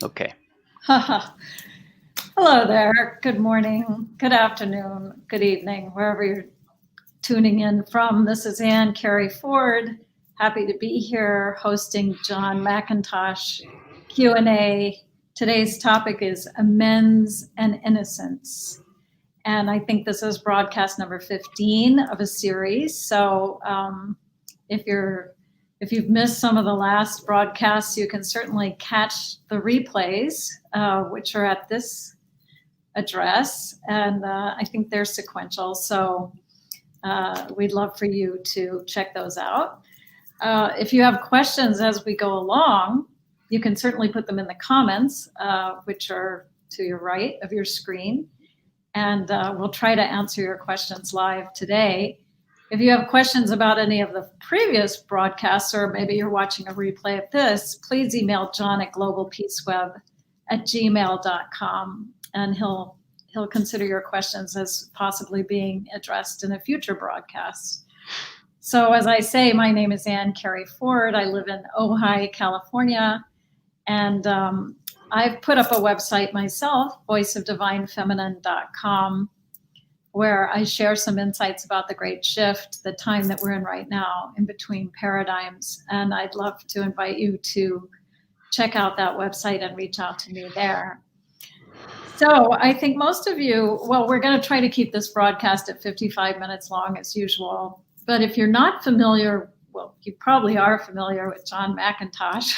Okay. Hello there. Good morning, good afternoon, good evening, wherever you're tuning in from. This is Kerry Ford. Happy to be here hosting John McIntosh Q&A. Today's topic is Amends and Innocence. And I think this is broadcast number 15 of a series. So if you've missed some of the last broadcasts, you can certainly catch the replays, which are at this address. And I think they're sequential. So we'd love for you to check those out. If you have questions as we go along, you can certainly put them in the comments, which are to your right of your screen. And we'll try to answer your questions live today. If you have questions about any of the previous broadcasts, or maybe you're watching a replay of this, please email John at globalpeaceweb@gmail.com, and he'll consider your questions as possibly being addressed in a future broadcast. So as I say, my name is Kerry Ford. I live in Ojai, California, and I've put up a website myself, voiceofdivinefeminine.com, where I share some insights about the great shift, the time that we're in right now, in between paradigms. And I'd love to invite you to check out that website and reach out to me there. So I think most of you, well, we're going to try to keep this broadcast at 55 minutes long as usual. But if you're not familiar, well, you probably are familiar with John McIntosh,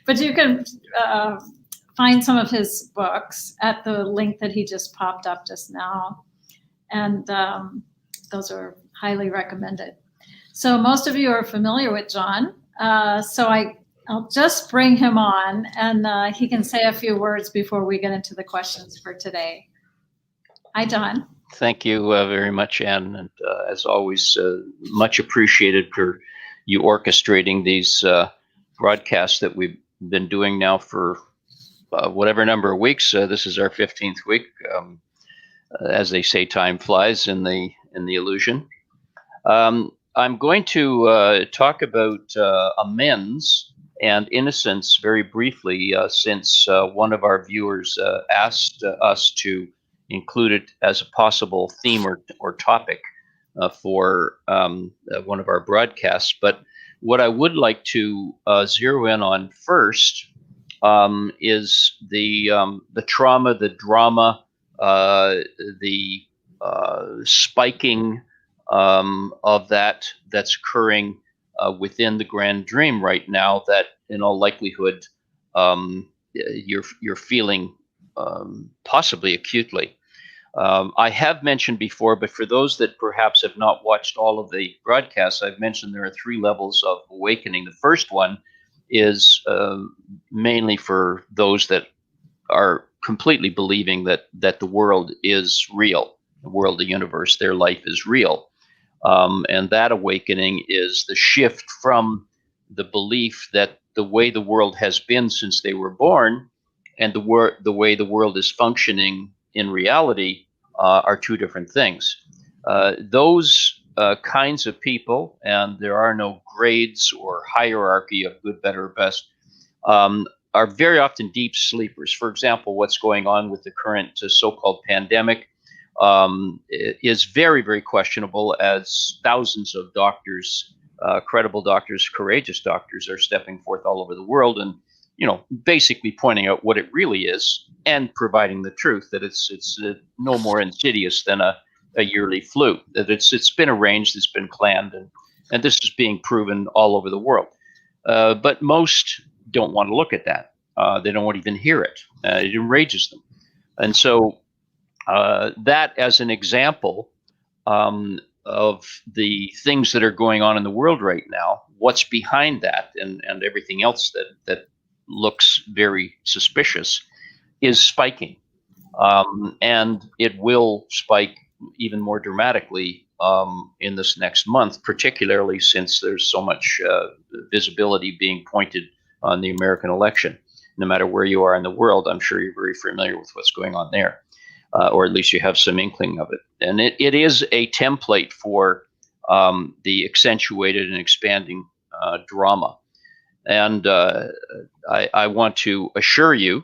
but you can find some of his books at the link that he just popped up just now. And those are highly recommended. So most of you are familiar with John. So I'll just bring him on, and he can say a few words before we get into the questions for today. Hi, John. Thank you very much, Anne. And as always, much appreciated for you orchestrating these broadcasts that we've been doing now for whatever number of weeks. This is our 15th week. As they say, time flies in the illusion. I'm going to talk about amends and innocence very briefly, since one of our viewers asked us to include it as a possible theme or topic for one of our broadcasts. But what I would like to zero in on first is the trauma, the drama, the spiking of that's occurring within the grand dream right now, that in all likelihood you're feeling possibly acutely. I have mentioned before, but for those that perhaps have not watched all of the broadcasts, I've mentioned there are 3 levels of awakening. The first one is mainly for those that are completely believing that the world is real, the world, the universe, their life is real. And that awakening is the shift from the belief that the way the world has been since they were born and the way the world is functioning in reality are 2 different things. Those kinds of people, and there are no grades or hierarchy of good, better, or best, are very often deep sleepers. For example, what's going on with the current so-called pandemic is very, very questionable, as thousands of doctors, credible doctors, courageous doctors, are stepping forth all over the world and, basically pointing out what it really is and providing the truth, that it's no more insidious than a yearly flu, that it's been arranged, it's been planned, and this is being proven all over the world. But most don't want to look at that. They don't want to even hear it. It enrages them. And so that as an example of the things that are going on in the world right now, what's behind that, and everything else that looks very suspicious, is spiking. And it will spike even more dramatically in this next month, particularly since there's so much visibility being pointed on the American election. No matter where you are in the world, I'm sure you're very familiar with what's going on there, or at least you have some inkling of it. And it is a template for the accentuated and expanding drama. And I want to assure you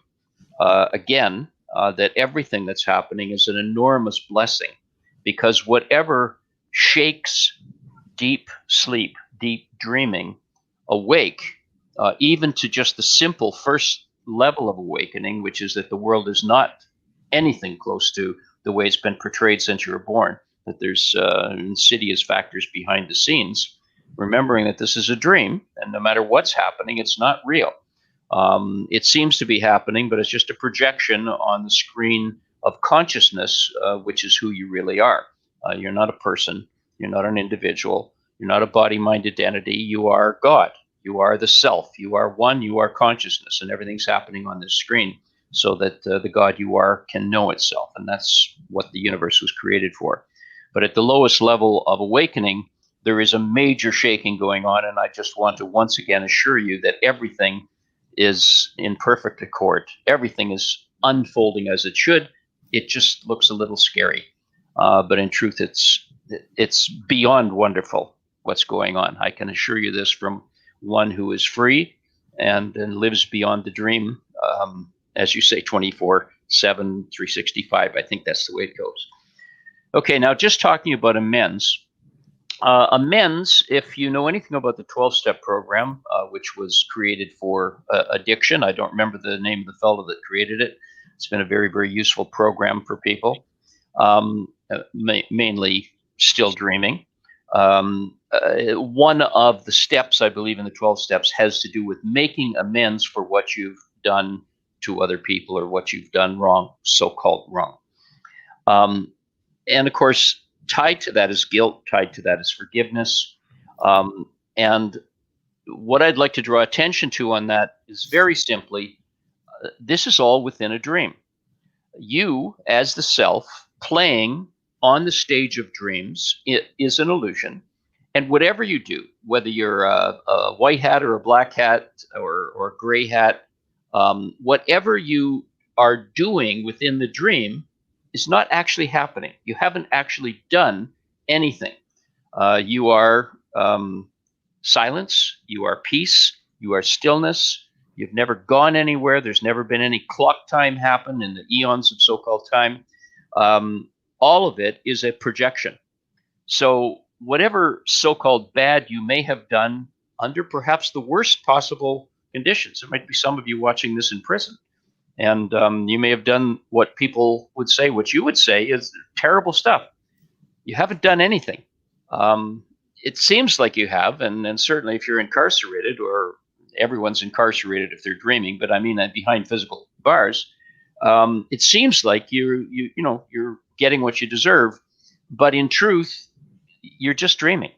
again that everything that's happening is an enormous blessing, because whatever shakes deep sleep, deep dreaming, awake, even to just the simple first level of awakening, which is that the world is not anything close to the way it's been portrayed since you were born, that there's insidious factors behind the scenes, remembering that this is a dream, and no matter what's happening, it's not real. It seems to be happening, but it's just a projection on the screen of consciousness, which is who you really are. You're not a person. You're not an individual. You're not a body-mind identity. You are God. You are the self. You are one. You are consciousness, and everything's happening on this screen so that the God you are can know itself, and that's what the universe was created for. But at the lowest level of awakening, there is a major shaking going on, and I just want to once again assure you that everything is in perfect accord. Everything is unfolding as it should. It just looks a little scary, but in truth, it's beyond wonderful what's going on. I can assure you this from one who is free and lives beyond the dream, as you say, 24/7, 365. I think that's the way it goes. Okay, now just talking about amends. Amends, if you know anything about the 12-step program, which was created for addiction, I don't remember the name of the fellow that created it. It's been a very, very useful program for people, mainly still dreaming. One of the steps, I believe, in the 12 steps has to do with making amends for what you've done to other people or what you've done wrong, so-called wrong. And of course, tied to that is guilt, tied to that is forgiveness. And what I'd like to draw attention to on that is very simply, this is all within a dream. You, as the self, playing on the stage of dreams, it is an illusion. And whatever you do, whether you're a white hat or a black hat or a gray hat, whatever you are doing within the dream is not actually happening. You haven't actually done anything. You are silence, you are peace, you are stillness. You've never gone anywhere. There's never been any clock time happen in the eons of so-called time. All of it is a projection. So whatever so-called bad you may have done under perhaps the worst possible conditions, there might be some of you watching this in prison, and you may have done what people would say, what you would say is terrible stuff. You haven't done anything. It seems like you have, and certainly if you're incarcerated, or everyone's incarcerated if they're dreaming, but I mean behind physical bars, it seems like you're getting what you deserve, but in truth, you're just dreaming.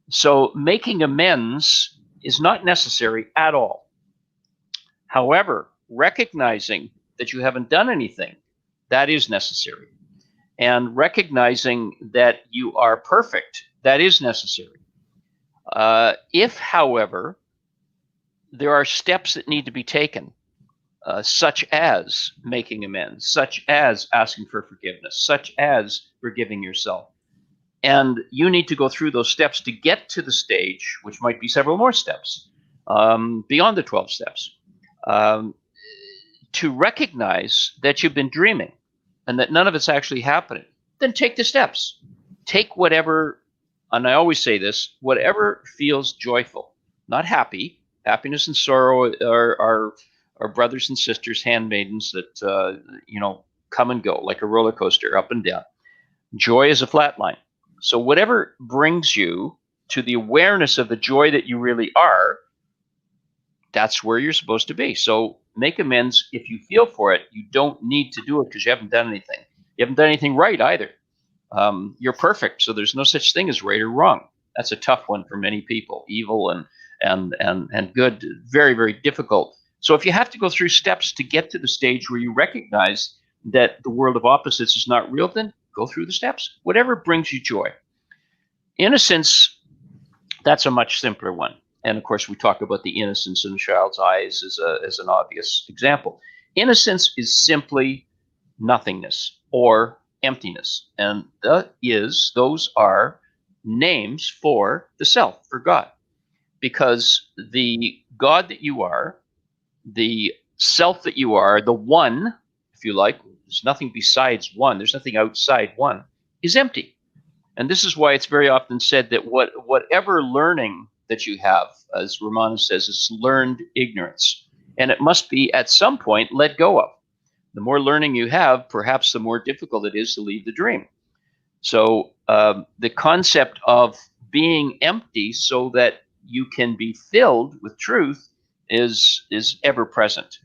So making amends is not necessary at all. However, recognizing that you haven't done anything, that is necessary. And recognizing that you are perfect, that is necessary. If, however, there are steps that need to be taken, such as making amends, such as asking for forgiveness, such as forgiving yourself, and you need to go through those steps to get to the stage, which might be several more steps beyond the 12 steps, to recognize that you've been dreaming and that none of it's actually happening, then take the steps. Take whatever, and I always say this, whatever feels joyful, not happy. Happiness and sorrow are brothers and sisters, handmaidens that come and go like a roller coaster, up and down. Joy is a flat line. So whatever brings you to the awareness of the joy that you really are, that's where you're supposed to be. So make amends if you feel for it. You don't need to do it because you haven't done anything. You haven't done anything right either. You're perfect, so there's no such thing as right or wrong. That's a tough one for many people. Evil and good, very, very difficult. So if you have to go through steps to get to the stage where you recognize that the world of opposites is not real, then go through the steps. Whatever brings you joy. Innocence, that's a much simpler one. And of course, we talk about the innocence in a child's eyes as an obvious example. Innocence is simply nothingness or emptiness. And those are names for the self, for God. because the God that you are, the self that you are, the one, if you like, there's nothing besides one, there's nothing outside one, is empty. And this is why it's very often said that whatever learning that you have, as Romana says, is learned ignorance. And it must be at some point let go of. The more learning you have, perhaps the more difficult it is to leave the dream. So the concept of being empty so that you can be filled with truth is ever present.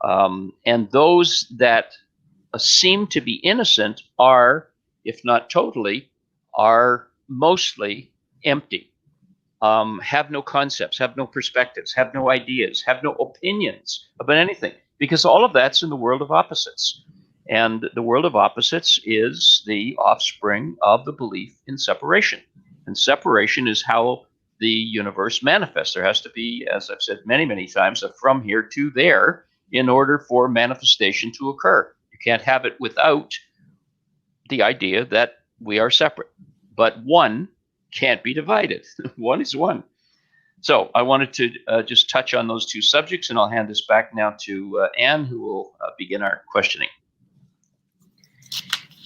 And those that seem to be innocent are, if not totally, are mostly empty, have no concepts, have no perspectives, have no ideas, have no opinions about anything, because all of that's in the world of opposites. And the world of opposites is the offspring of the belief in separation. And separation is how the universe manifests. There has to be, as I've said many, many times, a from here to there in order for manifestation to occur. You can't have it without the idea that we are separate. But one can't be divided. One is one. So I wanted to just touch on those two subjects, and I'll hand this back now to Anne, who will begin our questioning.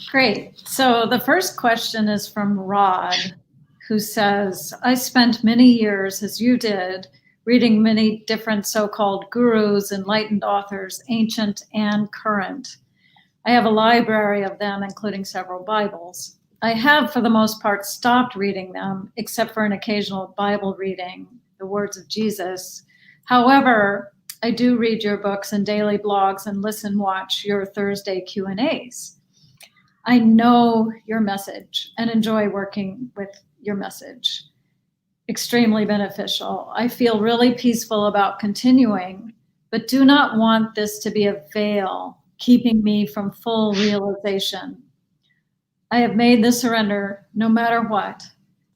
Great. So the first question is from Rod, who says, I spent many years, as you did, reading many different so-called gurus, enlightened authors, ancient and current. I have a library of them, including several Bibles. I have, for the most part, stopped reading them, except for an occasional Bible reading, the words of Jesus. However, I do read your books and daily blogs and watch your Thursday Q&As. I know your message and enjoy working with your message. Extremely beneficial. I feel really peaceful about continuing, but do not want this to be a veil keeping me from full realization. I have made the surrender no matter what,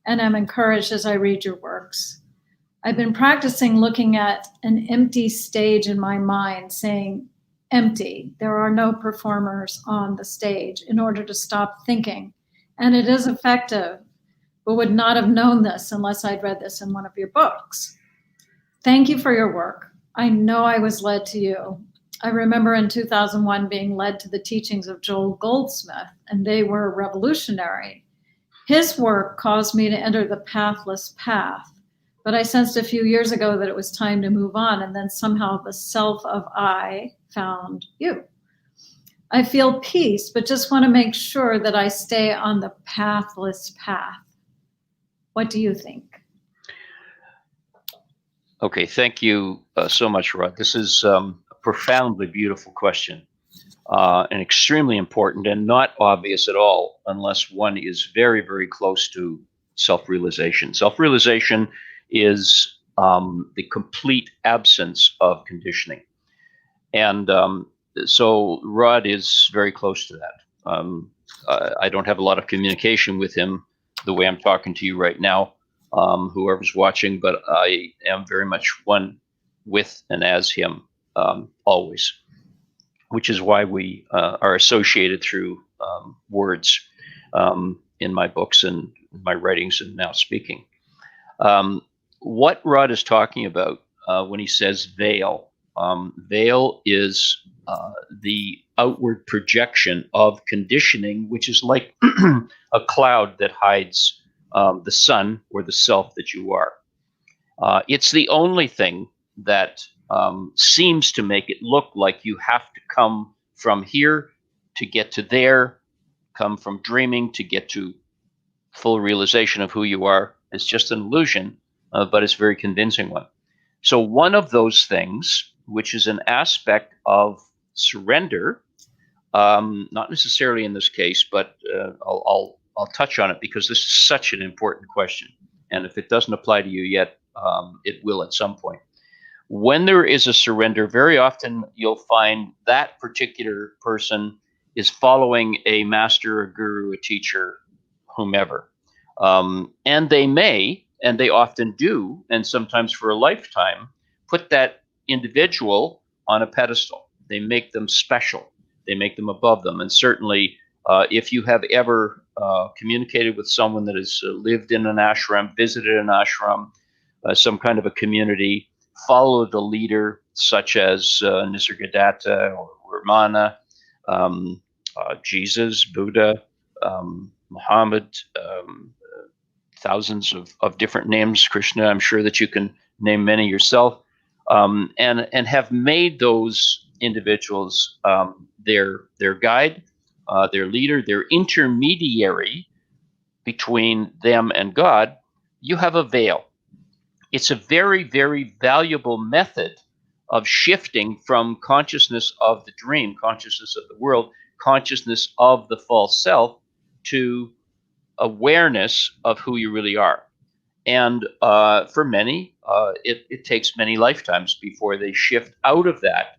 and am encouraged as I read your works. I've been practicing looking at an empty stage in my mind, saying, empty, there are no performers on the stage, in order to stop thinking. And it is effective, but would not have known this unless I'd read this in one of your books. Thank you for your work. I know I was led to you. I remember in 2001 being led to the teachings of Joel Goldsmith, and they were revolutionary. His work caused me to enter the pathless path, but I sensed a few years ago that it was time to move on, and then somehow the self of I found you. I feel peace, but just want to make sure that I stay on the pathless path. What do you think? Okay, thank you so much, Rod. This is a profoundly beautiful question, and extremely important, and not obvious at all unless one is very, very close to self-realization. Self-realization is the complete absence of conditioning. And so Rod is very close to that. I don't have a lot of communication with him the way I'm talking to you right now, whoever's watching, but I am very much one with and as him always, which is why we are associated through words in my books and my writings and now speaking. What Rod is talking about when he says veil, veil is the outward projection of conditioning, which is like a cloud that hides the sun or the self that you are. It's the only thing that seems to make it look like you have to come from here to get to there, come from dreaming to get to full realization of who you are. It's just an illusion, but it's a very convincing one. So one of those things, which is an aspect of surrender, not necessarily in this case, but I'll touch on it because this is such an important question. And if it doesn't apply to you yet, it will at some point. When there is a surrender, very often you'll find that particular person is following a master, a guru, a teacher, whomever. And they may, and they often do, and sometimes for a lifetime, put that individual on a pedestal. They make them special. They make them above them. And certainly, if you have ever communicated with someone that has lived in an ashram, visited an ashram, some kind of a community, follow the leader, such as Nisargadatta or Ramana, Jesus, Buddha, Muhammad, thousands of different names, Krishna. I'm sure that you can name many yourself, and have made those individuals their guide, their leader, their intermediary between them and God. You have a veil. It's a very, very valuable method of shifting from consciousness of the dream, consciousness of the world, consciousness of the false self, to awareness of who you really are. And for many, it takes many lifetimes before they shift out of that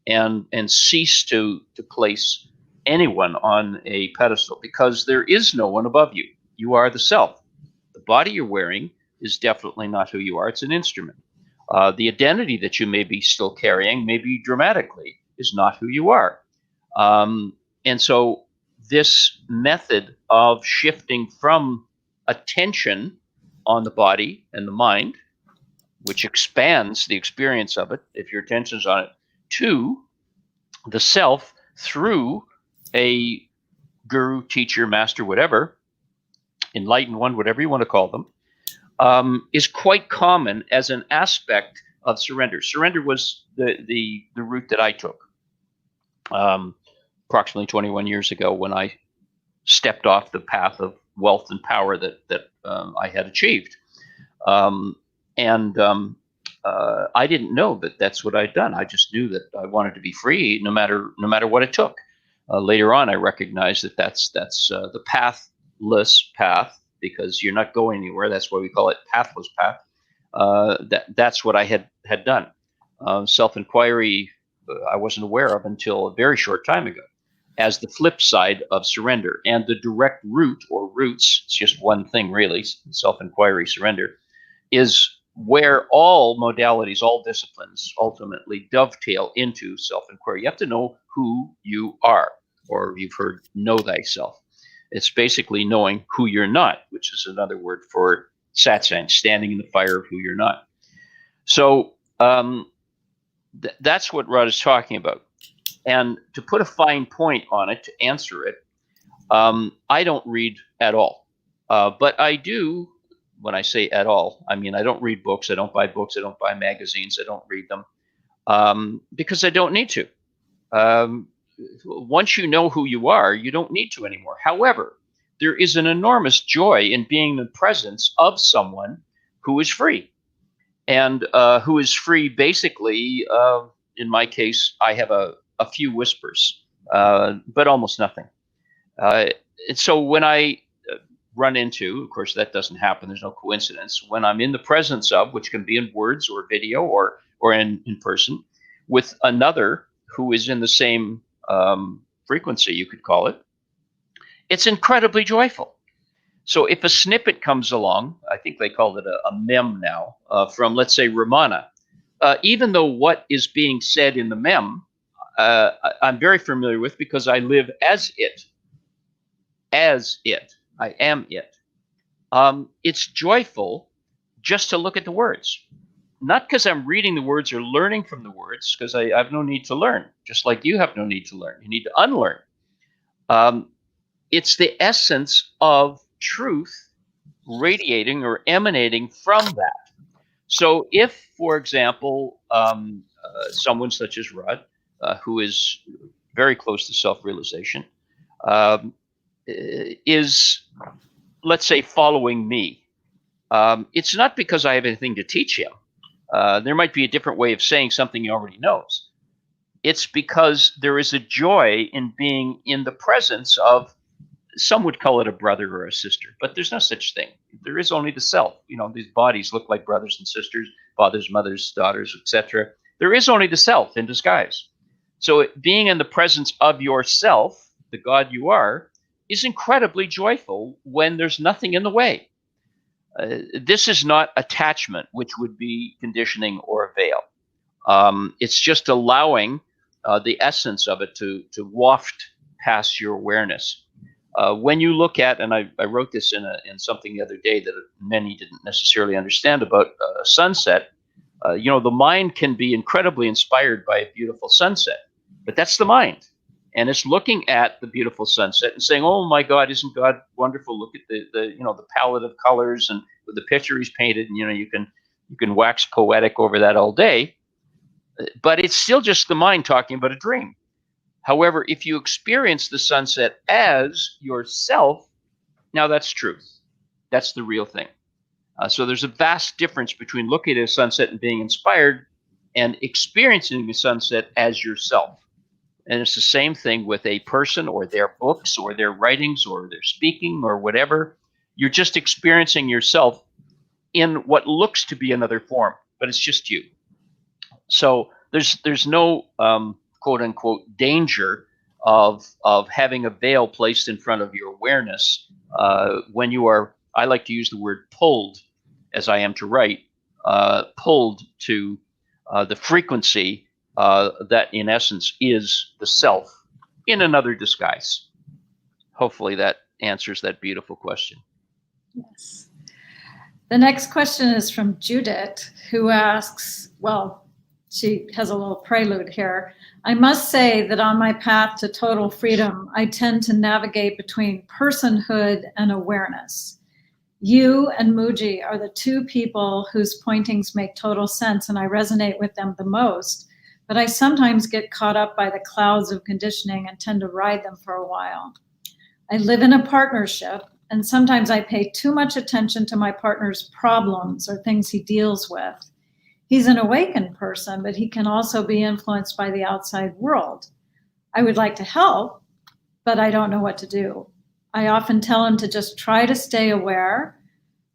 and cease to place anyone on a pedestal, because there is no one above you. You are the self. The body you're wearing is definitely not who you are. It's an instrument. The identity that you may be still carrying, maybe dramatically, is not who you are. And so this method of shifting from attention on the body and the mind, which expands the experience of it if your attention's on it, to the self through a guru, teacher, master, whatever, enlightened one, whatever you want to call them, is quite common as an aspect of surrender. Surrender was the route that I took approximately 21 years ago, when I stepped off the path of wealth and power that I had achieved. I didn't know that that's what I'd done. I just knew that I wanted to be free, no matter what it took. Later on, I recognized that that's the pathless path, because you're not going anywhere. That's why we call it pathless path. That's what I had done. Self-inquiry, I wasn't aware of until a very short time ago, as the flip side of surrender. And the direct route, or roots, it's just one thing really, self-inquiry, surrender, is where all modalities, all disciplines ultimately dovetail into self-inquiry. You have to know who you are, or you've heard know thyself. It's basically knowing who you're not, which is another word for satsang, standing in the fire of who you're not. So that's what Rod is talking about. And to put a fine point on it, to answer it, I don't read at all. But I do, when I say at all, I mean I don't read books, I don't buy books, I don't buy magazines, I don't read them, because I don't need to. Once you know who you are, you don't need to anymore. However, there is an enormous joy in being in the presence of someone who is free. And who is free, basically, in my case, I have a few whispers, but almost nothing. And so when I run into, of course, that doesn't happen, there's no coincidence, when I'm in the presence of, which can be in words or video or in person, with another who is in the same frequency, you could call it, it's incredibly joyful. So if a snippet comes along, I think they call it a mem now, from, let's say, Ramana, even though what is being said in the mem, I'm very familiar with, because I live as it. I am it. It's joyful just to look at the words. Not because I'm reading the words or learning from the words, because I have no need to learn, just like you have no need to learn. You need to unlearn. It's the essence of truth radiating or emanating from that. So if, for example, someone such as Rod, who is very close to self-realization, is, let's say, following me, it's not because I have anything to teach him. There might be a different way of saying something he already knows. It's because there is a joy in being in the presence of, some would call it a brother or a sister, but there's no such thing. There is only the self. You know, these bodies look like brothers and sisters, fathers, mothers, daughters, etc. There is only the self in disguise. So being in the presence of yourself, the God you are, is incredibly joyful when there's nothing in the way. This is not attachment, which would be conditioning or a veil. It's just allowing the essence of it to waft past your awareness. When you look at, and I wrote this in something the other day that many didn't necessarily understand about sunset, the mind can be incredibly inspired by a beautiful sunset, but that's the mind. And it's looking at the beautiful sunset and saying, "Oh my God, isn't God wonderful? Look at the palette of colors and the picture he's painted." And you can wax poetic over that all day, but it's still just the mind talking about a dream. However, if you experience the sunset as yourself, now that's truth. That's the real thing. So there's a vast difference between looking at a sunset and being inspired and experiencing the sunset as yourself. And it's the same thing with a person or their books or their writings or their speaking or whatever. You're just experiencing yourself in what looks to be another form, but it's just you. So there's no quote unquote danger of having a veil placed in front of your awareness when you are, I like to use the word pulled, as I am to write, pulled to the frequency that in essence is the self in another disguise. Hopefully that answers that beautiful question. Yes. The next question is from Judith, who asks, well, she has a little prelude here. I must say that on my path to total freedom, I tend to navigate between personhood and awareness. You and Muji are the two people whose pointings make total sense, and I resonate with them the most. But I sometimes get caught up by the clouds of conditioning and tend to ride them for a while. I live in a partnership, and sometimes I pay too much attention to my partner's problems or things he deals with. He's an awakened person, but he can also be influenced by the outside world. I would like to help, but I don't know what to do. I often tell him to just try to stay aware,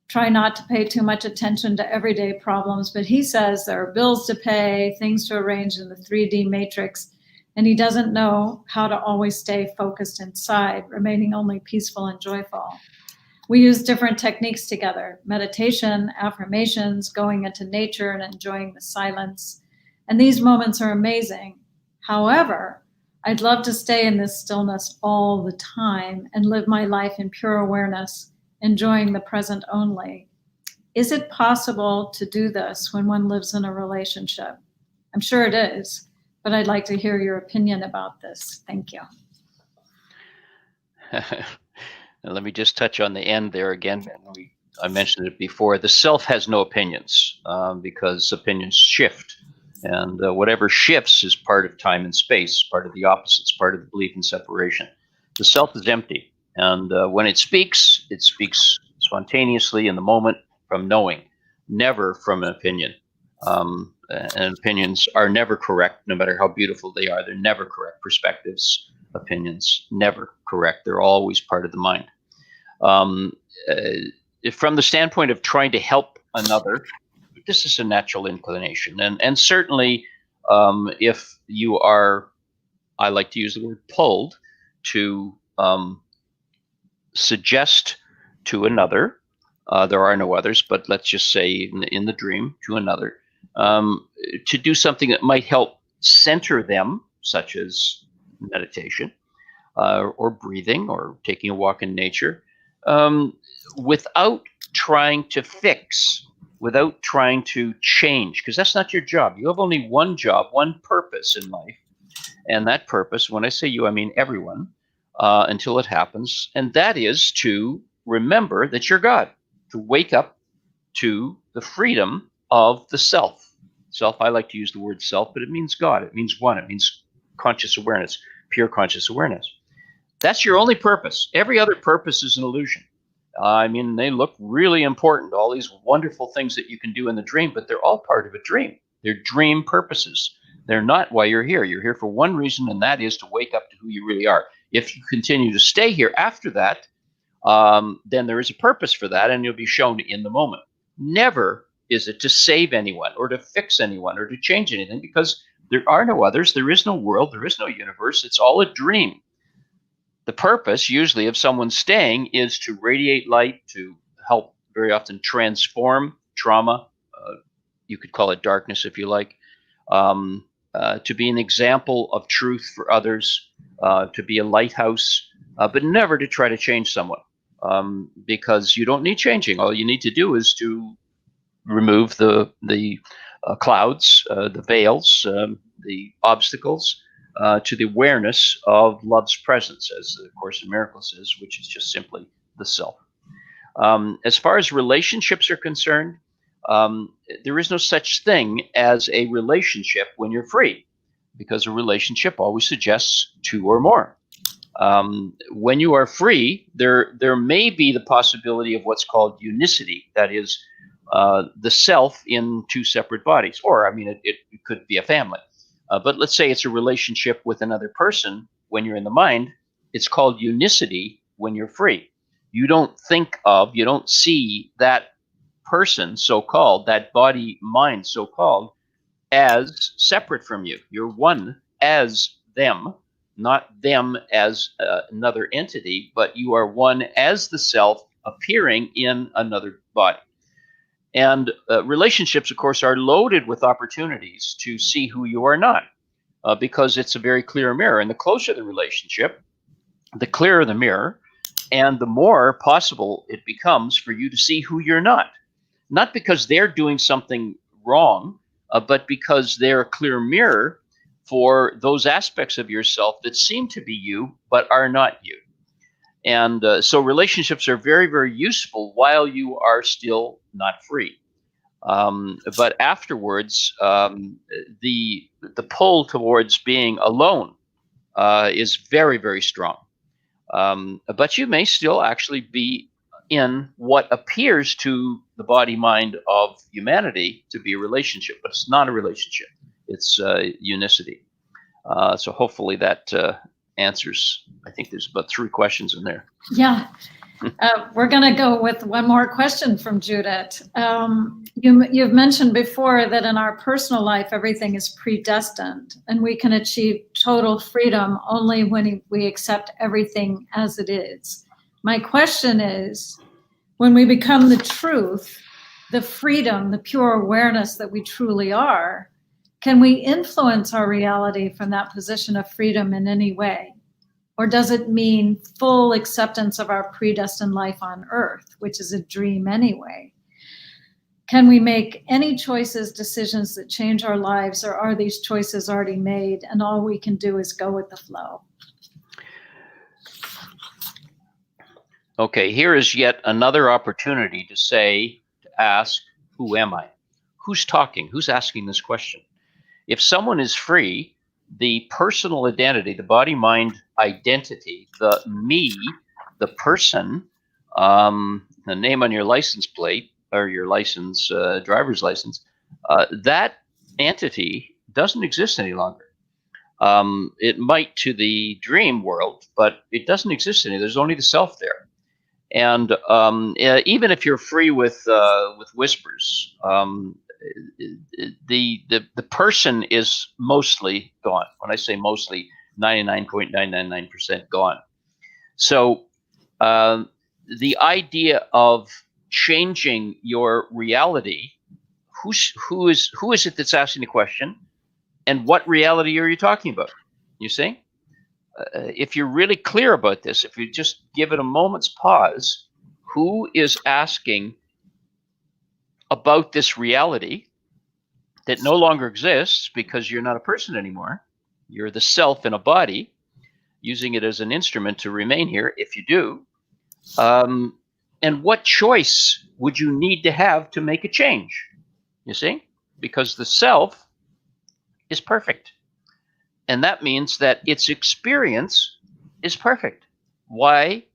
try not to pay too much attention to everyday problems, but he says there are bills to pay, things to arrange in the 3D matrix, and he doesn't know how to always stay focused inside, remaining only peaceful and joyful. We use different techniques together: meditation, affirmations, going into nature and enjoying the silence. And these moments are amazing. However, I'd love to stay in this stillness all the time and live my life in pure awareness, enjoying the present only. Is it possible to do this when one lives in a relationship? I'm sure it is, but I'd like to hear your opinion about this. Thank you. Let me just touch on the end there again. I mentioned it before. The self has no opinions because opinions shift. And whatever shifts is part of time and space, part of the opposites, part of the belief in separation. The self is empty. And when it speaks spontaneously in the moment from knowing, never from an opinion. And opinions are never correct, no matter how beautiful they are. They're never correct. Perspectives, opinions, never correct. They're always part of the mind. From the standpoint of trying to help another, this is a natural inclination. And certainly if you are, I like to use the word pulled, to suggest to another, there are no others, but let's just say in the dream, to another, to do something that might help center them, such as meditation, or breathing, or taking a walk in nature, without trying to fix, without trying to change, because that's not your job. You have only one job, one purpose in life. And that purpose, when I say you, I mean everyone, until it happens. And that is to remember that you're God, to wake up to the freedom of the self. Self, I like to use the word self, but it means God. It means one. It means conscious awareness, pure conscious awareness. That's your only purpose. Every other purpose is an illusion. I mean, they look really important, all these wonderful things that you can do in the dream, but they're all part of a dream. They're dream purposes. They're not why you're here. You're here for one reason, and that is to wake up to who you really are. If you continue to stay here after that, then there is a purpose for that, and you'll be shown in the moment. Never is it to save anyone or to fix anyone or to change anything, because there are no others. There is no world. There is no universe. It's all a dream. The purpose, usually, of someone staying is to radiate light, to help very often transform trauma. You could call it darkness if you like. To be an example of truth for others, to be a lighthouse, but never to try to change someone, because you don't need changing. All you need to do is to remove the clouds, the veils, the obstacles, to the awareness of love's presence, as the Course in Miracles says, which is just simply the self. As far as relationships are concerned, there is no such thing as a relationship when you're free, because a relationship always suggests two or more. When you are free, there may be the possibility of what's called unicity, that is, the self in two separate bodies, or it could be a family. But let's say it's a relationship with another person. When you're in the mind, it's called unicity when you're free. You don't you don't see that person, so-called, that body mind, so-called, as separate from you. You're one as them, not them as another entity, but you are one as the self appearing in another body. And relationships, of course, are loaded with opportunities to see who you are not, because it's a very clear mirror. And the closer the relationship, the clearer the mirror, and the more possible it becomes for you to see who you're not. Not because they're doing something wrong, but because they're a clear mirror for those aspects of yourself that seem to be you, but are not you. And so relationships are very, very useful while you are still not free. But afterwards, the pull towards being alone is very, very strong. But you may still actually be in what appears to the body mind of humanity to be a relationship, but it's not a relationship. It's unicity. So hopefully that answers. I think there's about 3 questions in there. Yeah. We're going to go with one more question from Judith. You've mentioned before that in our personal life, everything is predestined, and we can achieve total freedom only when we accept everything as it is. My question is, when we become the truth, the freedom, the pure awareness that we truly are, can we influence our reality from that position of freedom in any way? Or does it mean full acceptance of our predestined life on earth, which is a dream anyway? Can we make any choices, decisions that change our lives, or are these choices already made and all we can do is go with the flow? Okay, here is yet another opportunity to ask, who am I? Who's talking? Who's asking this question? If someone is free, the personal identity, the body-mind identity, the me, the person, the name on your license plate or your license, driver's license, that entity doesn't exist any longer. It might to the dream world, but it doesn't exist anymore. There's only the self there. And even if you're free with whispers, the person is mostly gone. When I say mostly, 99.999% gone. So the idea of changing your reality, who is it that's asking the question, and what reality are you talking about? You see? If you're really clear about this, if you just give it a moment's pause, who is asking about this reality that no longer exists because you're not a person anymore? You're the self in a body, using it as an instrument to remain here, if you do. And what choice would you need to have to make a change? You see? Because the self is perfect. And that means that its experience is perfect. Why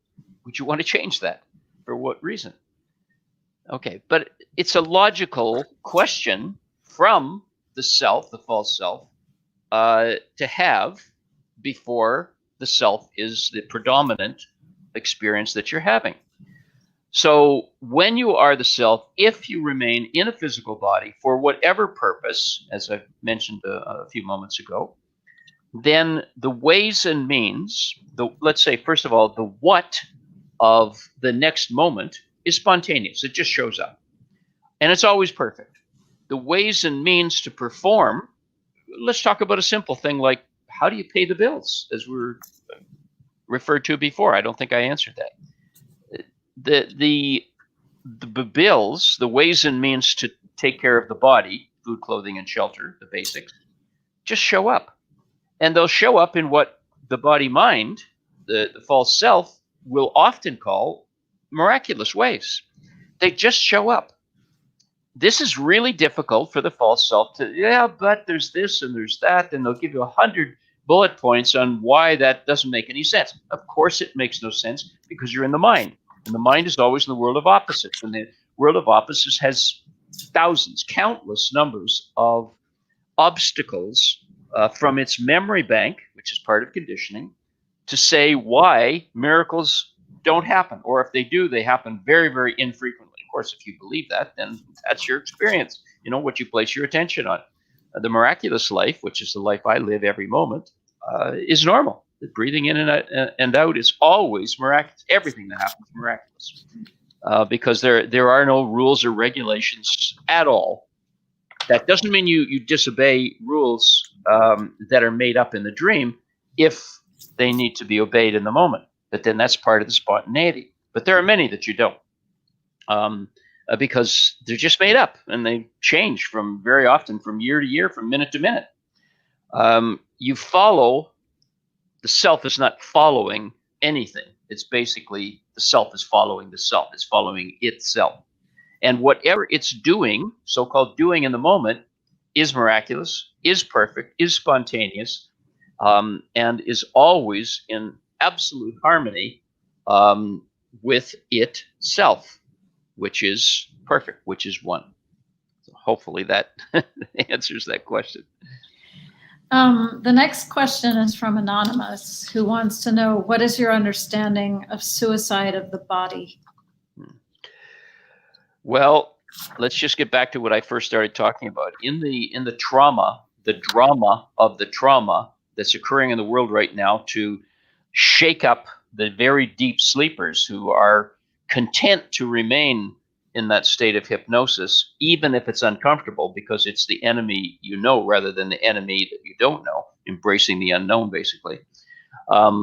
would you want to change that? For what reason? Okay, but it's a logical question from the self, the false self, to have before the self is the predominant experience that you're having. So when you are the self, if you remain in a physical body for whatever purpose, as I mentioned a few moments ago, then the ways and means, let's say, first of all, the what of the next moment is spontaneous. It just shows up. And it's always perfect. The ways and means to perform, let's talk about a simple thing like, how do you pay the bills, as we're referred to before. I don't think I answered that. The bills, the ways and means to take care of the body, food, clothing, and shelter, the basics, just show up. And they'll show up in what the body mind, the false self, will often call miraculous ways. They just show up. This is really difficult for the false self to, yeah, but there's this and there's that, and they'll give you 100 bullet points on why that doesn't make any sense. Of course it makes no sense, because you're in the mind. And the mind is always in the world of opposites. And the world of opposites has thousands, countless numbers of obstacles from its memory bank, which is part of conditioning, to say why miracles don't happen. Or if they do, they happen very, very infrequently. Of course, if you believe that, then that's your experience, what you place your attention on. The miraculous life, which is the life I live every moment, is normal. The breathing in and out is always miraculous. Everything that happens is miraculous, because there are no rules or regulations at all. That doesn't mean you disobey rules that are made up in the dream if they need to be obeyed in the moment. But then that's part of the spontaneity. But there are many that you don't, because they're just made up, and they change very often from year to year, from minute to minute. You follow. The self is not following anything. It's basically the self is following the self. It's following itself. And whatever it's doing, so-called doing in the moment, is miraculous, is perfect, is spontaneous, and is always in absolute harmony with itself, which is perfect, which is one. So hopefully that answers that question. The next question is from Anonymous, who wants to know, what is your understanding of suicide of the body? Well, let's just get back to what I first started talking about. In the trauma, the drama of the trauma that's occurring in the world right now to shake up the very deep sleepers who are content to remain in that state of hypnosis, even if it's uncomfortable, because it's the enemy rather than the enemy that you don't know, embracing the unknown, basically,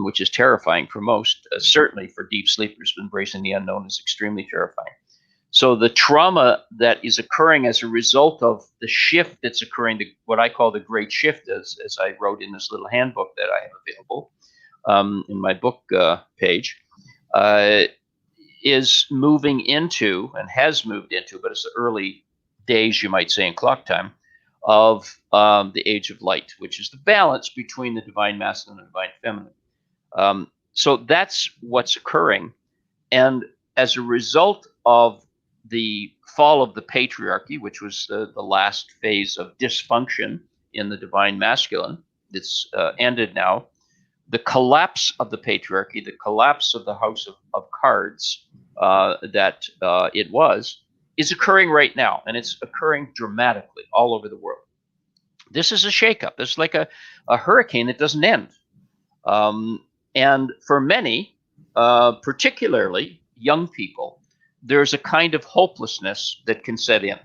which is terrifying for most. Certainly for deep sleepers, embracing the unknown is extremely terrifying. So the trauma that is occurring as a result of the shift that's occurring, what I call the great shift, as I wrote in this little handbook that I have available in my book page, is moving into, and has moved into, but it's the early days, you might say, in clock time, of the age of light, which is the balance between the divine masculine and divine feminine. So that's what's occurring. And as a result of the fall of the patriarchy, which was the last phase of dysfunction in the divine masculine, that's ended now, the collapse of the patriarchy, the collapse of the house of cards that it was, is occurring right now, and it's occurring dramatically all over the world. This is a shakeup. It's like a hurricane that doesn't end. And for many, particularly young people, there's a kind of hopelessness that can set in.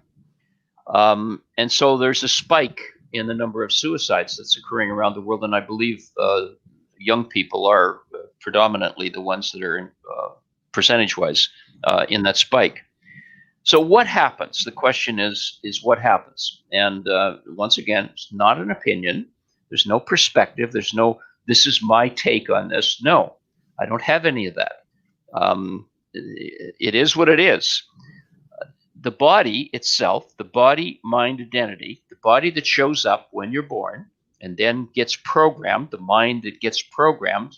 And so there's a spike in the number of suicides that's occurring around the world, and I believe young people are predominantly the ones that are in, percentage-wise in that spike. So what happens? The question is what happens? And once again, it's not an opinion. There's no perspective. There's no, this is my take on this. No, I don't have any of that. It is what it is. The body itself, the body, mind, identity, the body that shows up when you're born and then gets programmed, the mind that gets programmed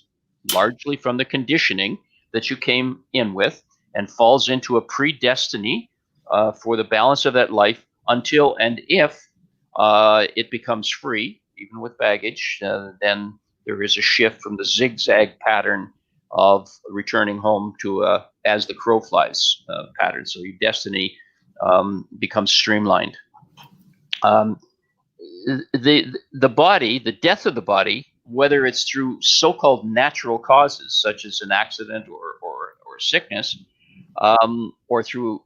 largely from the conditioning that you came in with, and falls into a predestiny for the balance of that life until and if it becomes free, even with baggage, then there is a shift from the zigzag pattern of returning home to as the crow flies pattern. So your destiny becomes streamlined. The body, the death of the body, whether it's through so-called natural causes such as an accident or sickness, or through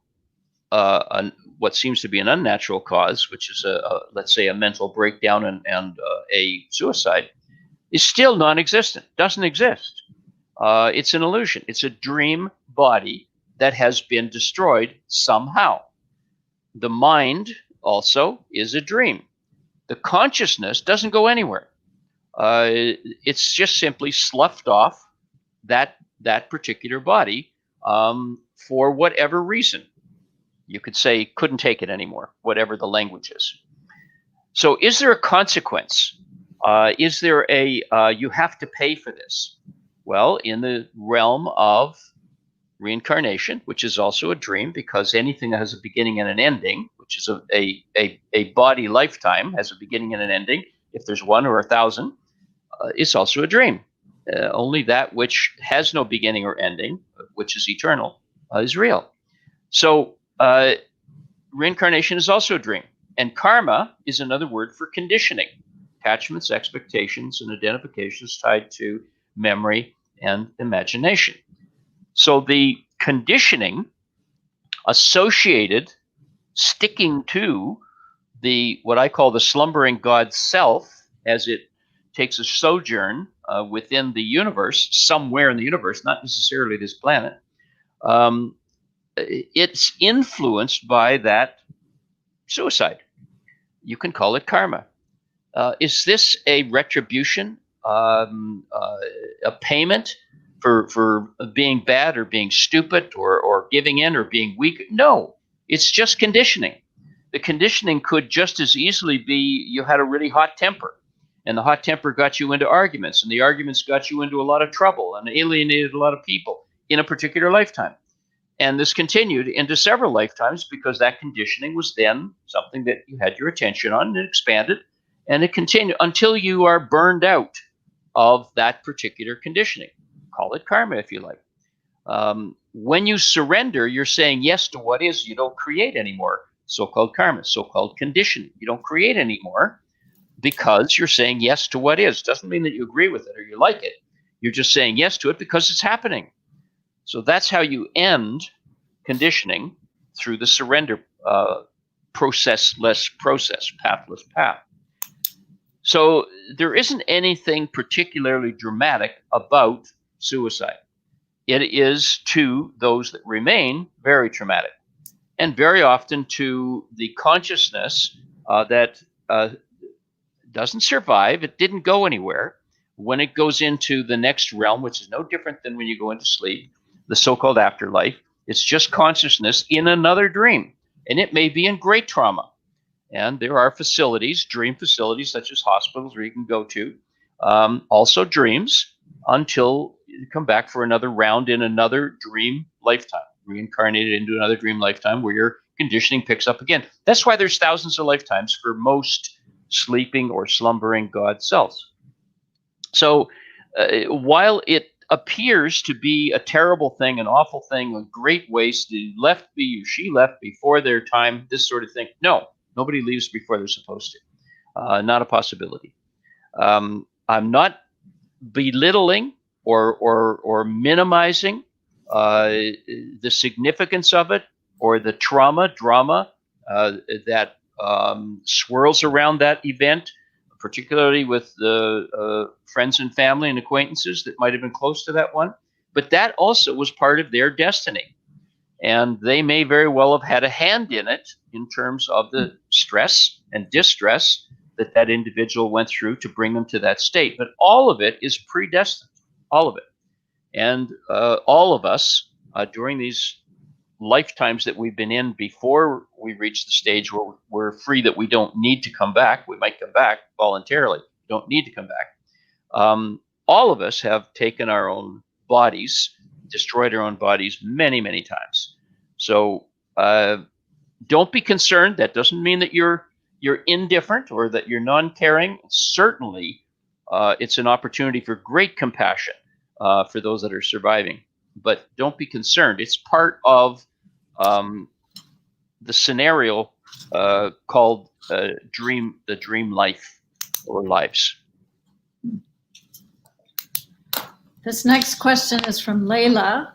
what seems to be an unnatural cause, which is let's say a mental breakdown and a suicide, is still non-existent, doesn't exist. It's an illusion. It's a dream body that has been destroyed somehow. The mind also is a dream. The consciousness doesn't go anywhere. It's just simply sloughed off that particular body for whatever reason. You could say couldn't take it anymore, whatever the language is. So is there a consequence? Is there a you have to pay for this? Well, in the realm of reincarnation, which is also a dream, because anything that has a beginning and an ending, which is a body lifetime, has a beginning and an ending. If there's 1 or 1,000, it's also a dream. Only that which has no beginning or ending, which is eternal, is real. So reincarnation is also a dream. And karma is another word for conditioning, attachments, expectations, and identifications tied to memory and imagination. So the conditioning associated, sticking to what I call the slumbering God self, as it takes a sojourn within the universe, somewhere in the universe, not necessarily this planet, it's influenced by that suicide. You can call it karma. Is this a retribution, a payment for being bad or being stupid or giving in or being weak? No, it's just conditioning. The conditioning could just as easily be you had a really hot temper, and the hot temper got you into arguments, and the arguments got you into a lot of trouble and alienated a lot of people in a particular lifetime. And this continued into several lifetimes because that conditioning was then something that you had your attention on, and it expanded, and it continued until you are burned out of that particular conditioning. Call it karma if you like. When you surrender, you're saying yes to what is. You don't create anymore. So-called karma, so-called conditioning. You don't create anymore because you're saying yes to what is. Doesn't mean that you agree with it or you like it. You're just saying yes to it because it's happening. So that's how you end conditioning, through the surrender processless process, pathless path. So there isn't anything particularly dramatic about suicide. It is, to those that remain, very traumatic, and very often to the consciousness that doesn't survive. It didn't go anywhere. When it goes into the next realm, which is no different than when you go into sleep, the so-called afterlife, it's just consciousness in another dream, and it may be in great trauma. And there are facilities, dream facilities, such as hospitals where you can go to, also dreams, until you come back for another round in another dream lifetime, reincarnated into another dream lifetime where your conditioning picks up again. That's why there's thousands of lifetimes for most sleeping or slumbering God selves. So while it appears to be a terrible thing, an awful thing, a great waste, she left before their time, this sort of thing, no. Nobody leaves before they're supposed to. Not a possibility. I'm not belittling or minimizing the significance of it or the drama that swirls around that event, particularly with the friends and family and acquaintances that might have been close to that one. But that also was part of their destiny. And they may very well have had a hand in it in terms of the stress and distress that individual went through to bring them to that state. But all of it is predestined, all of it. And all of us, during these lifetimes that we've been in before we reach the stage where we're free that we don't need to come back, we might come back voluntarily, don't need to come back. All of us have taken our own bodies, destroyed our own bodies many, many times. So don't be concerned. That doesn't mean that you're indifferent or that you're non-caring. Certainly, it's an opportunity for great compassion for those that are surviving. But don't be concerned. It's part of the scenario called the dream life or lives. This next question is from Layla.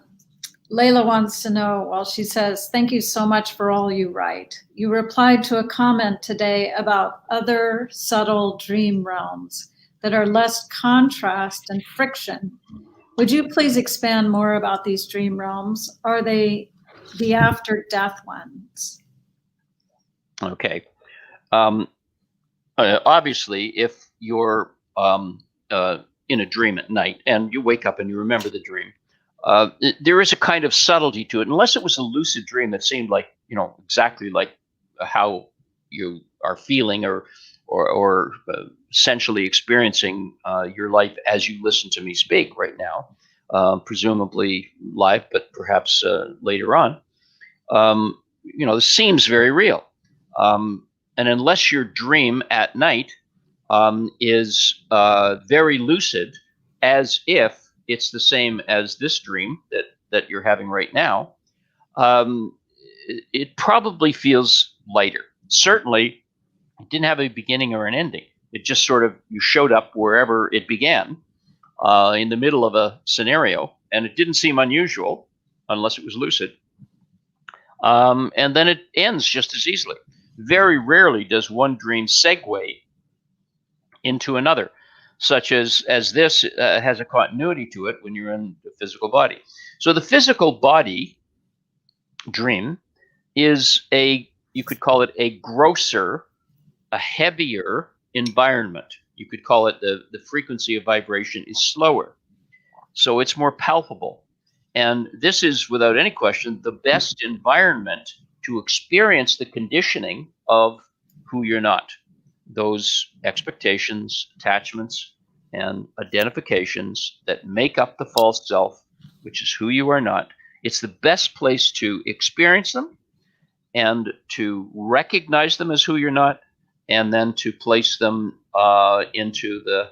Layla wants to know, well, she says, thank you so much for all you write. You replied to a comment today about other subtle dream realms that are less contrast and friction Would you please expand more about these dream realms? Are they the after-death ones? Okay. Obviously, if you're in a dream at night and you wake up and you remember the dream, there is a kind of subtlety to it. Unless it was a lucid dream that seemed like, exactly like how you are feeling or essentially experiencing your life as you listen to me speak right now, presumably live, but perhaps later on. This seems very real. And unless your dream at night is very lucid, as if it's the same as this dream that you're having right now, it probably feels lighter. Certainly, it didn't have a beginning or an ending. It just sort of, you showed up wherever it began, in the middle of a scenario, and it didn't seem unusual unless it was lucid. And then it ends just as easily. Very rarely does one dream segue into another, such as this has a continuity to it when you're in the physical body. So the physical body dream is you could call it a grosser, a heavier environment. You could call it the frequency of vibration is slower. So it's more palpable. And this is, without any question, the best environment to experience the conditioning of who you're not. Those expectations, attachments, and identifications that make up the false self, which is who you are not. It's the best place to experience them and to recognize them as who you're not, and then to place them into the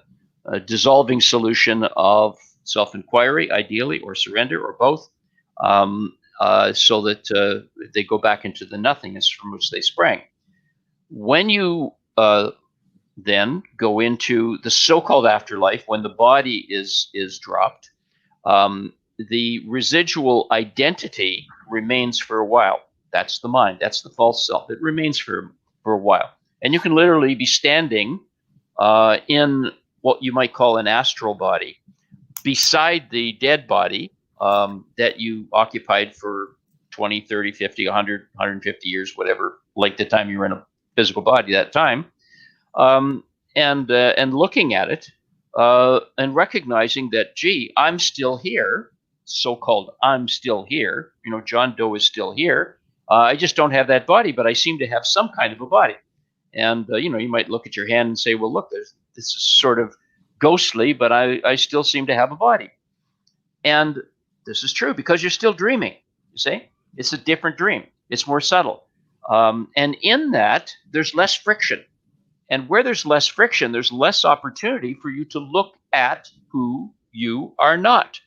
dissolving solution of self-inquiry, ideally, or surrender, or both, so that they go back into the nothingness from which they sprang. When you then go into the so-called afterlife, when the body is dropped, the residual identity remains for a while. That's the mind. That's the false self. It remains for a while. And you can literally be standing in what you might call an astral body beside the dead body that you occupied for 20, 30, 50, 100, 150 years, whatever length of time you were in a physical body that time, and looking at it and recognizing that, gee, I'm still here, so-called I'm still here, John Doe is still here. I just don't have that body, but I seem to have some kind of a body. And, you might look at your hand and say, well, look, this is sort of ghostly, but I still seem to have a body. And this is true because you're still dreaming, you see? It's a different dream. It's more subtle. And in that, there's less friction. And where there's less friction, there's less opportunity for you to look at who you are not.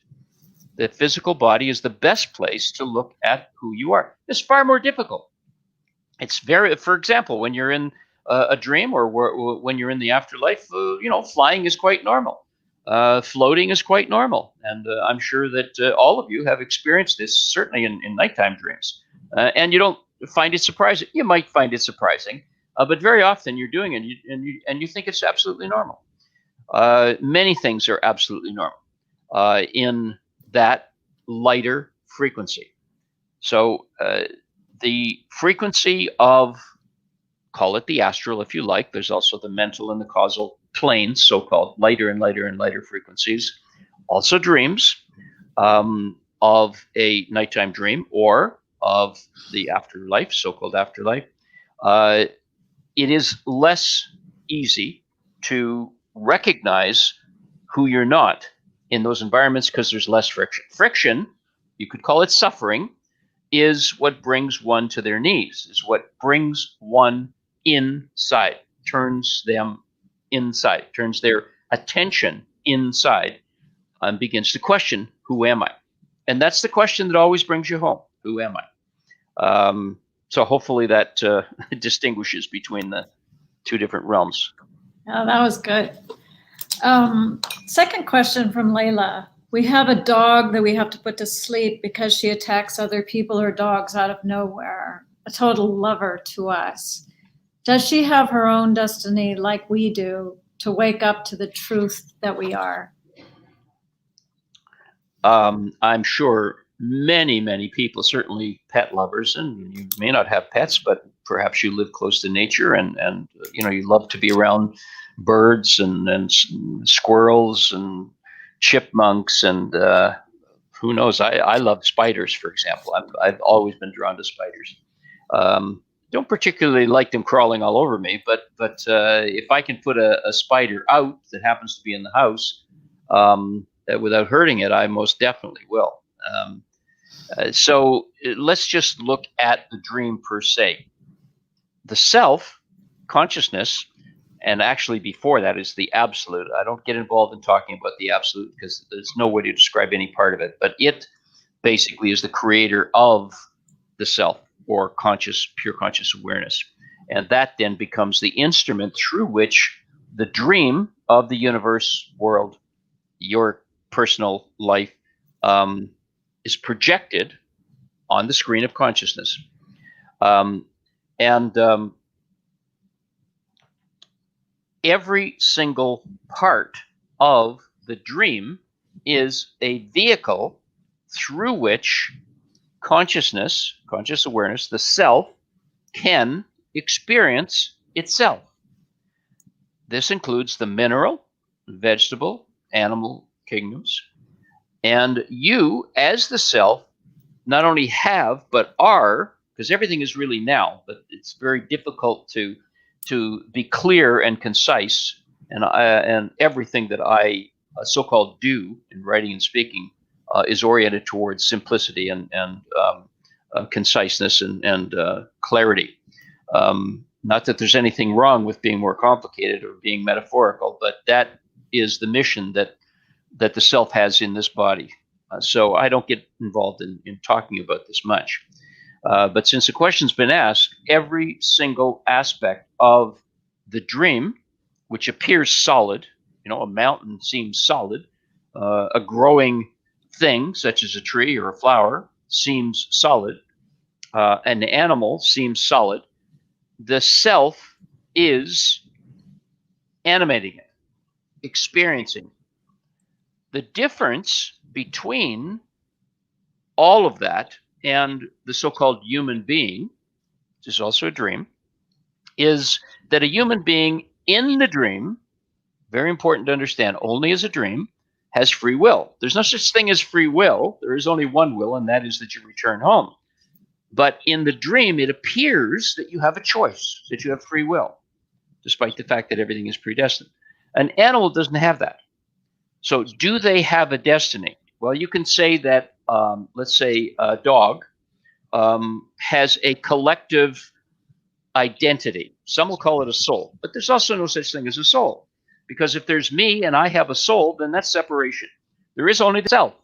The physical body is the best place to look at who you are. It's far more difficult. It's for example, when you're in a dream or when you're in the afterlife, flying is quite normal. Floating is quite normal. And I'm sure that all of you have experienced this, certainly in nighttime dreams. And you don't find it surprising. You might find it surprising, but very often you're doing it and you think it's absolutely normal. Many things are absolutely normal in that lighter frequency. So the frequency of, call it the astral if you like, there's also the mental and the causal planes, so-called lighter and lighter and lighter frequencies, also dreams of a nighttime dream or of the afterlife, so-called afterlife. It is less easy to recognize who you're not in those environments because there's less friction. Friction, you could call it suffering, is what brings one to their knees, is what brings one inside, turns them inside, turns their attention inside, and begins to question, who am I? And that's the question that always brings you home. Who am I? So hopefully that distinguishes between the two different realms. Oh, that was good. Second question from Layla. We have a dog that we have to put to sleep because she attacks other people or dogs out of nowhere, a total lover to us. Does she have her own destiny like we do to wake up to the truth that we are? I'm sure many people, certainly pet lovers, and you may not have pets, but perhaps you live close to nature, and you love to be around birds and squirrels and chipmunks and who knows. I love spiders, for example. I've always been drawn to spiders. Don't particularly like them crawling all over me, but if I can put a spider out that happens to be in the house, without hurting it, I most definitely will. So let's just look at the dream per se. The self, consciousness, and actually before that is the absolute. I don't get involved in talking about the absolute because there's no way to describe any part of it, but it basically is the creator of the self, or pure conscious awareness. And that then becomes the instrument through which the dream of the universe, world, your personal life is projected on the screen of consciousness. Every single part of the dream is a vehicle through which consciousness, conscious awareness, the self, can experience itself. This includes the mineral, vegetable, animal kingdoms. And you, as the self, not only have, but are, because everything is really now, but it's very difficult to be clear and concise. And everything that I so-called do in writing and speaking is oriented towards simplicity and conciseness and clarity. Not that there's anything wrong with being more complicated or being metaphorical, but that is the mission that the self has in this body. So I don't get involved in talking about this much. But since the question's been asked, every single aspect of the dream, which appears solid, a mountain seems solid, a growing thing, such as a tree or a flower, seems solid, an animal seems solid, the self is animating it, experiencing. The difference between all of that and the so-called human being, which is also a dream, is that a human being in the dream, very important to understand, only as a dream, has free will. There's no such thing as free will. There is only one will, and that is that you return home. But in the dream, it appears that you have a choice, that you have free will, despite the fact that everything is predestined. An animal doesn't have that. So do they have a destiny? Well, you can say that, let's say a dog has a collective identity. Some will call it a soul, but there's also no such thing as a soul. Because if there's me and I have a soul, then that's separation. There is only the self.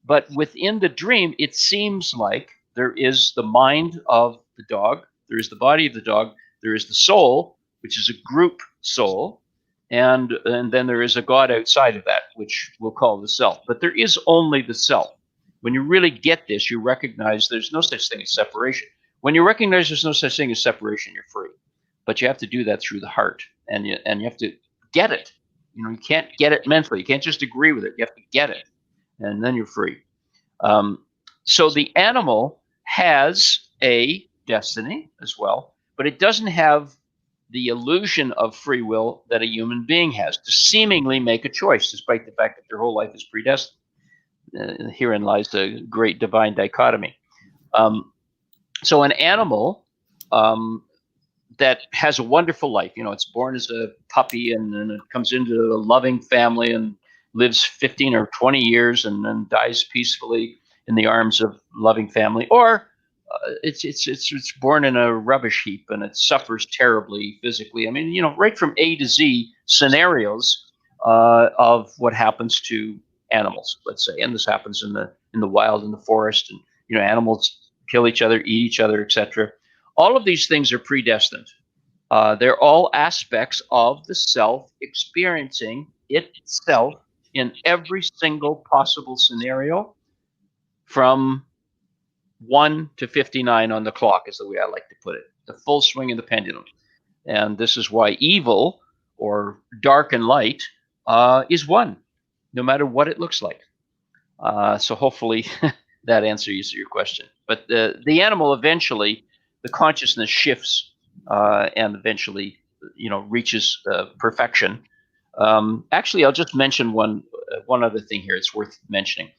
But within the dream, it seems like there is the mind of the dog, there is the body of the dog, there is the soul, which is a group soul, and then there is a God outside of that, which we'll call the self. But there is only the self. When you really get this, you recognize there's no such thing as separation. When you recognize there's no such thing as separation, you're free. But you have to do that through the heart, and you have to get it. You can't get it mentally. You can't just agree with it. You have to get it, and then you're free. So the animal has a destiny as well, but it doesn't have the illusion of free will that a human being has to seemingly make a choice, despite the fact that their whole life is predestined. Herein lies the great divine dichotomy. So an animal that has a wonderful life, it's born as a puppy and then it comes into a loving family and lives 15 or 20 years and then dies peacefully in the arms of loving family, or it's born in a rubbish heap and it suffers terribly physically. I mean, right from A to Z scenarios of what happens to animals, let's say, and this happens in the wild, in the forest, and animals kill each other, eat each other, etc. All of these things are predestined. They're all aspects of the self experiencing itself in every single possible scenario, from 1 to 59 on the clock is the way I like to put it, the full swing of the pendulum. And this is why evil, or dark and light, is one, no matter what it looks like. So hopefully that answers your question. But the animal eventually, the consciousness shifts and eventually, reaches perfection. Actually, I'll just mention one other thing here. It's worth mentioning.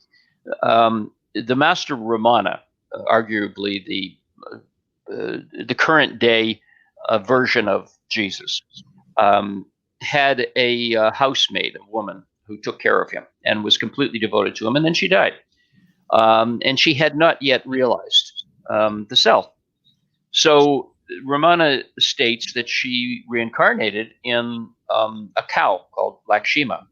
The Master Ramana, arguably the current day version of Jesus, had a housemaid, a woman who took care of him and was completely devoted to him, and then she died. And she had not yet realized the self. So Ramana states that she reincarnated in a cow called Lakshma.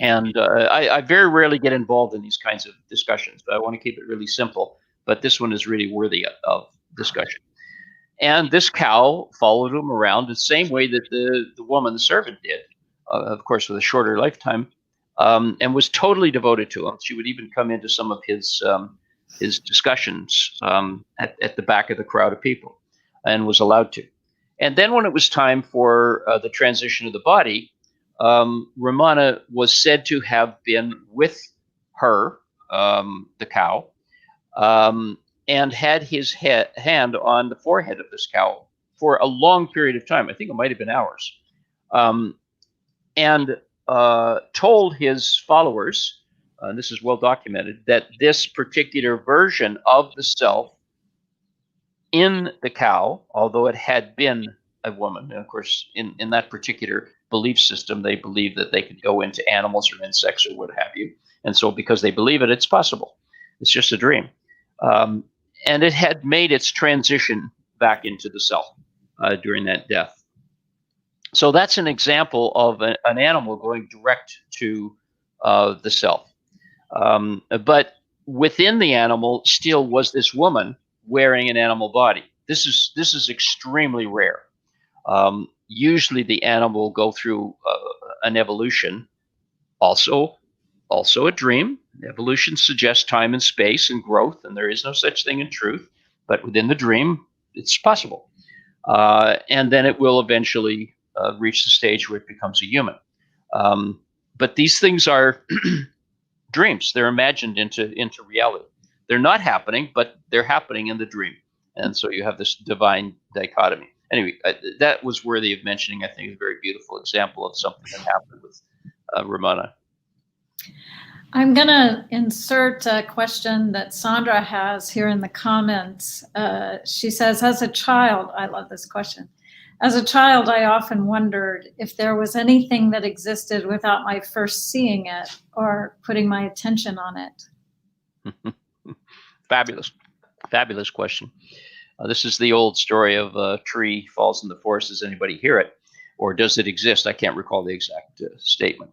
And I very rarely get involved in these kinds of discussions, but I want to keep it really simple. But this one is really worthy of discussion. And this cow followed him around the same way that the woman, the servant, did, of course, with a shorter lifetime, and was totally devoted to him. She would even come into some of his discussions at the back of the crowd of people, and was allowed to. And then when it was time for the transition of the body, Ramana was said to have been with her, the cow, and had his hand on the forehead of this cow for a long period of time. I think it might have been hours. And told his followers, and this is well documented, that this particular version of the self in the cow, although it had been a woman, and of course, in that particular belief system, they believe that they could go into animals or insects or what have you. And so because they believe it, it's possible. It's just a dream. And it had made its transition back into the self during that death. So that's an example of an animal going direct to the self. But within the animal still was this woman wearing an animal body. This is extremely rare. Usually the animal will go through an evolution. Also a dream. Evolution suggests time and space and growth, and there is no such thing in truth. But within the dream, it's possible. And then it will eventually reach the stage where it becomes a human. But these things are dreams. They're imagined into reality. They're not happening, but they're happening in the dream. And so you have this divine dichotomy. Anyway, that was worthy of mentioning. I think it's a very beautiful example of something that happened with Ramana. I'm going to insert a question that Sandra has here in the comments. She says, as a child, I love this question. As a child, I often wondered if there was anything that existed without my first seeing it or putting my attention on it. Fabulous question. This is the old story of a tree falls in the forest. Does anybody hear it? Or does it exist? I can't recall the exact statement.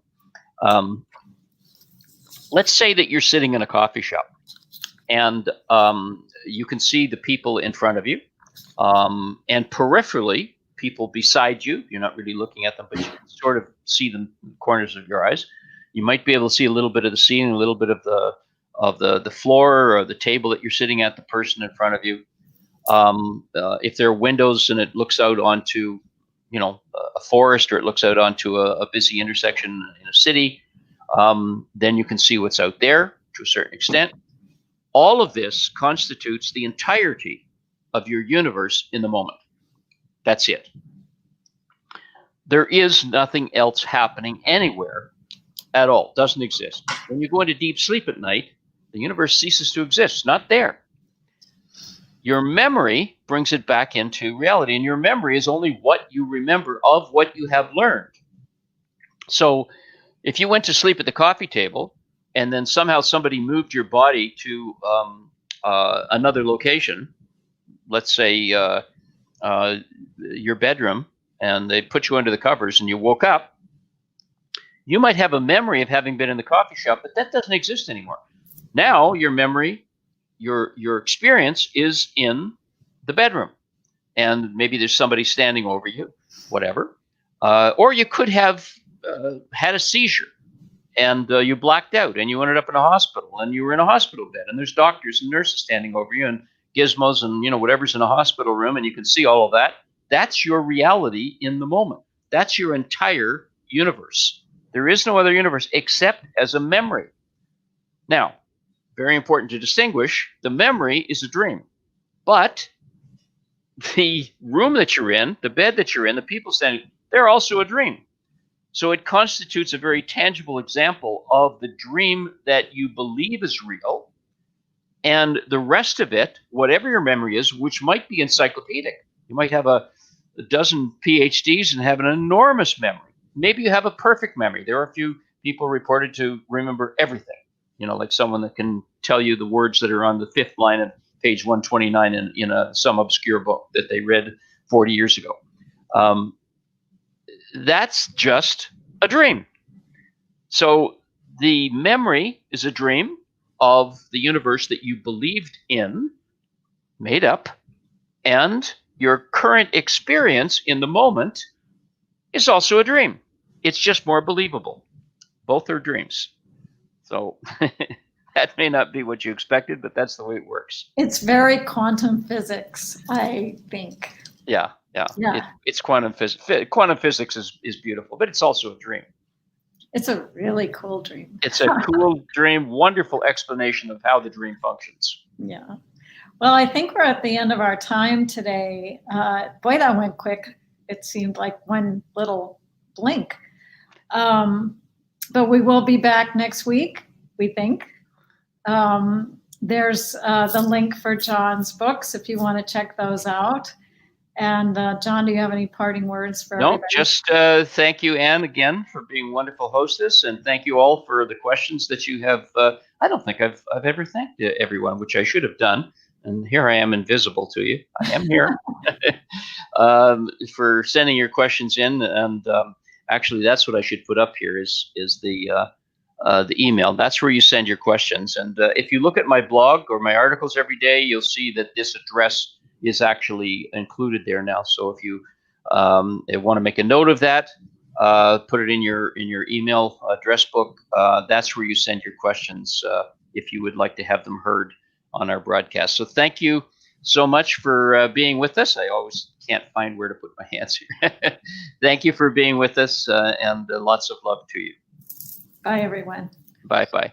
Let's say that you're sitting in a coffee shop and you can see the people in front of you, and peripherally, people beside you. You're not really looking at them, but you can sort of see them in the corners of your eyes. You might be able to see a little bit of the ceiling, a little bit of the floor or the table that you're sitting at, the person in front of you. If there are windows and it looks out onto, a forest, or it looks out onto a busy intersection in a city, then you can see what's out there to a certain extent. All of this constitutes the entirety of your universe in the moment. That's it. There is nothing else happening anywhere at all. Doesn't exist. When you go into deep sleep at night, the universe ceases to exist. It's not there. Your memory brings it back into reality, and your memory is only what you remember of what you have learned. So if you went to sleep at the coffee table and then somehow somebody moved your body to another location, let's say your bedroom, and they put you under the covers and you woke up, you might have a memory of having been in the coffee shop, but that doesn't exist anymore. Now your memory, your experience is in the bedroom, and maybe there's somebody standing over you, whatever. Or you could have had a seizure and you blacked out and you ended up in a hospital, and you were in a hospital bed, and there's doctors and nurses standing over you and gizmos and whatever's in a hospital room, and you can see all of that. That's your reality in the moment. That's your entire universe. There is no other universe except as a memory. Now, very important to distinguish, the memory is a dream, but the room that you're in, the bed that you're in, the people standing, they're also a dream. So it constitutes a very tangible example of the dream that you believe is real, and the rest of it, whatever your memory is, which might be encyclopedic. You might have a dozen PhDs and have an enormous memory. Maybe you have a perfect memory. There are a few people reported to remember everything, like someone that can tell you the words that are on the 5th line of page 129 in some obscure book that they read 40 years ago. That's just a dream. So the memory is a dream of the universe that you believed in, made up, and your current experience in the moment is also a dream. It's just more believable. Both are dreams. So that may not be what you expected, but that's the way it works. It's very quantum physics, I think. Yeah. It's quantum physics. Quantum physics is beautiful, but it's also a dream. It's a really cool dream. It's a cool dream, wonderful explanation of how the dream functions. Yeah. Well, I think we're at the end of our time today. Boy, that went quick. It seemed like one little blink. But we will be back next week, we think. There's the link for John's books if you want to check those out. And John, do you have any parting words for everybody? No, just thank you, Anne, again, for being a wonderful hostess. And thank you all for the questions that you have. I don't think I've ever thanked everyone, which I should have done. And here I am invisible to you. I am here for sending your questions in. And actually, that's what I should put up here is the email. That's where you send your questions. And if you look at my blog or my articles every day, you'll see that this address is actually included there now. So if you want to make a note of that, put it in your email address book. That's where you send your questions if you would like to have them heard on our broadcast. So thank you so much for being with us. I always can't find where to put my hands here. Thank you for being with us, and lots of love to you. Bye, everyone. Bye-bye.